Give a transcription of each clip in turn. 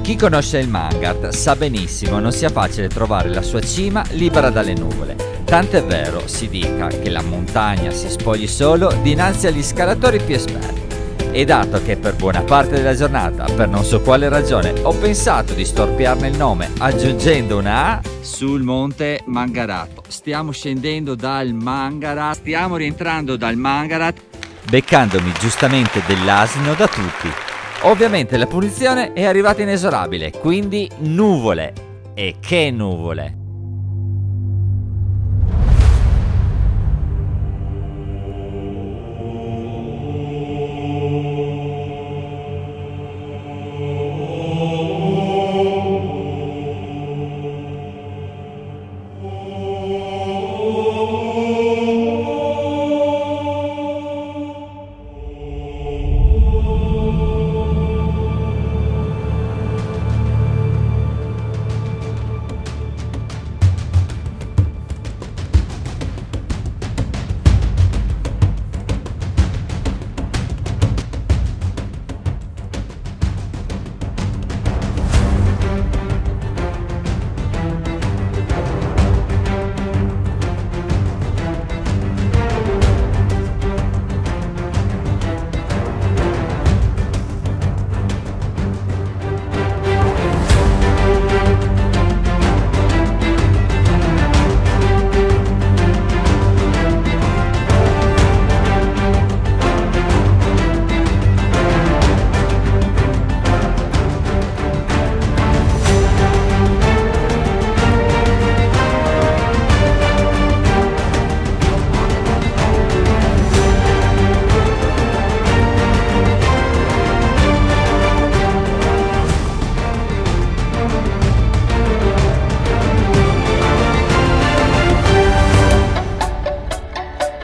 Chi conosce il Mangart sa benissimo non sia facile trovare la sua cima libera dalle nuvole. Tant'è vero si dica che la montagna si spogli solo dinanzi agli scalatori più esperti. E dato che per buona parte della giornata, per non so quale ragione, ho pensato di storpiarne il nome aggiungendo una A sul monte Mangarat. Stiamo scendendo dal Mangarat, stiamo rientrando dal Mangarat, beccandomi giustamente dell'asino da tutti. Ovviamente la punizione è arrivata inesorabile, quindi nuvole. E che nuvole!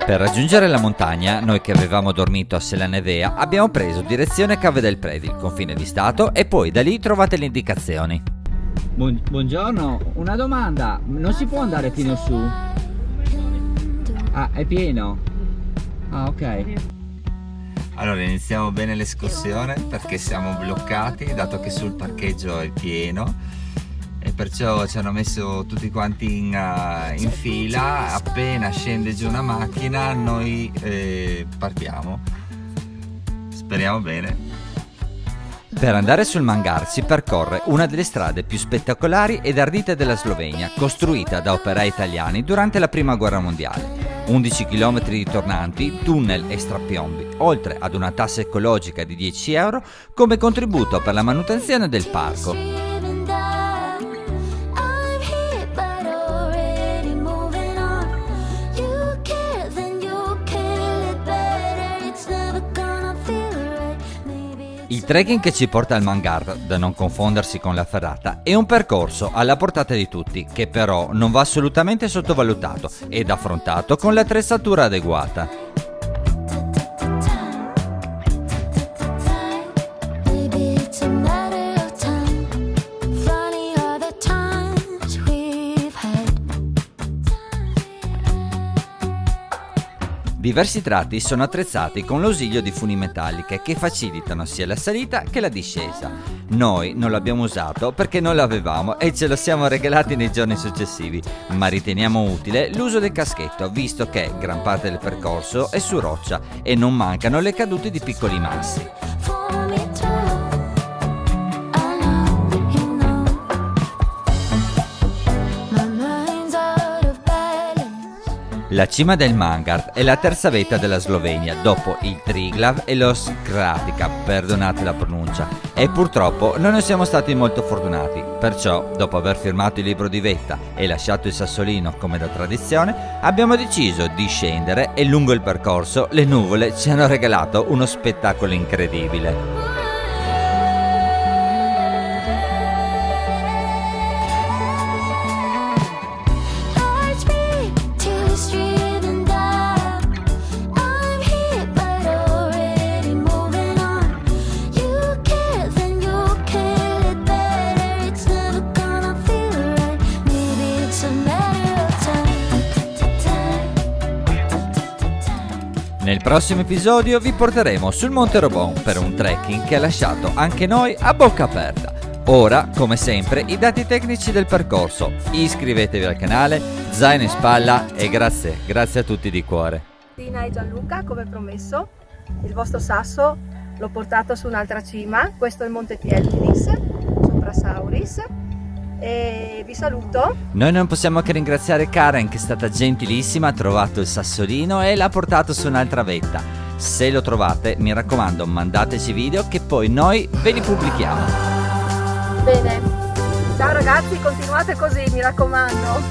Per raggiungere la montagna, noi che avevamo dormito a Selanevea abbiamo preso direzione Cave del Predi, il confine di Stato, e poi da lì trovate le indicazioni. Buongiorno, una domanda, non si può andare fino su? Ah, è pieno? Ah, ok. Allora iniziamo bene l'escursione perché siamo bloccati dato che sul parcheggio è pieno e perciò ci hanno messo tutti quanti in fila. Appena scende giù una macchina noi partiamo, speriamo bene. Per andare sul Mangar si percorre una delle strade più spettacolari ed ardite della Slovenia, costruita da operai italiani durante la Prima Guerra Mondiale. 11 km di tornanti, tunnel e strapiombi, oltre ad una tassa ecologica di 10 euro come contributo per la manutenzione del parco. Il trekking che ci porta al Mangar, da non confondersi con la ferrata, è un percorso alla portata di tutti, che però non va assolutamente sottovalutato ed affrontato con l'attrezzatura adeguata. Diversi tratti sono attrezzati con l'ausilio di funi metalliche che facilitano sia la salita che la discesa. Noi non l'abbiamo usato perché non l'avevamo e ce lo siamo regalati nei giorni successivi, ma riteniamo utile l'uso del caschetto visto che gran parte del percorso è su roccia e non mancano le cadute di piccoli massi. La cima del Mangar è la terza vetta della Slovenia, dopo il Triglav e lo Skratica, perdonate la pronuncia, e purtroppo non ne siamo stati molto fortunati, perciò, dopo aver firmato il libro di vetta e lasciato il sassolino come da tradizione, abbiamo deciso di scendere e lungo il percorso le nuvole ci hanno regalato uno spettacolo incredibile. Nel prossimo episodio vi porteremo sul Monte Robon per un trekking che ha lasciato anche noi a bocca aperta. Ora, come sempre, i dati tecnici del percorso. Iscrivetevi al canale, zaino in spalla e grazie a tutti di cuore. Tina e Gianluca, come promesso, il vostro sasso l'ho portato su un'altra cima. Questo è il Monte Tieltinis, sopra Sauris. E vi saluto. Noi non possiamo che ringraziare Karen, che è stata gentilissima, ha trovato il sassolino e l'ha portato su un'altra vetta. Se lo trovate, mi raccomando, mandateci video che poi noi ve li pubblichiamo. Bene, ciao ragazzi, continuate così, mi raccomando.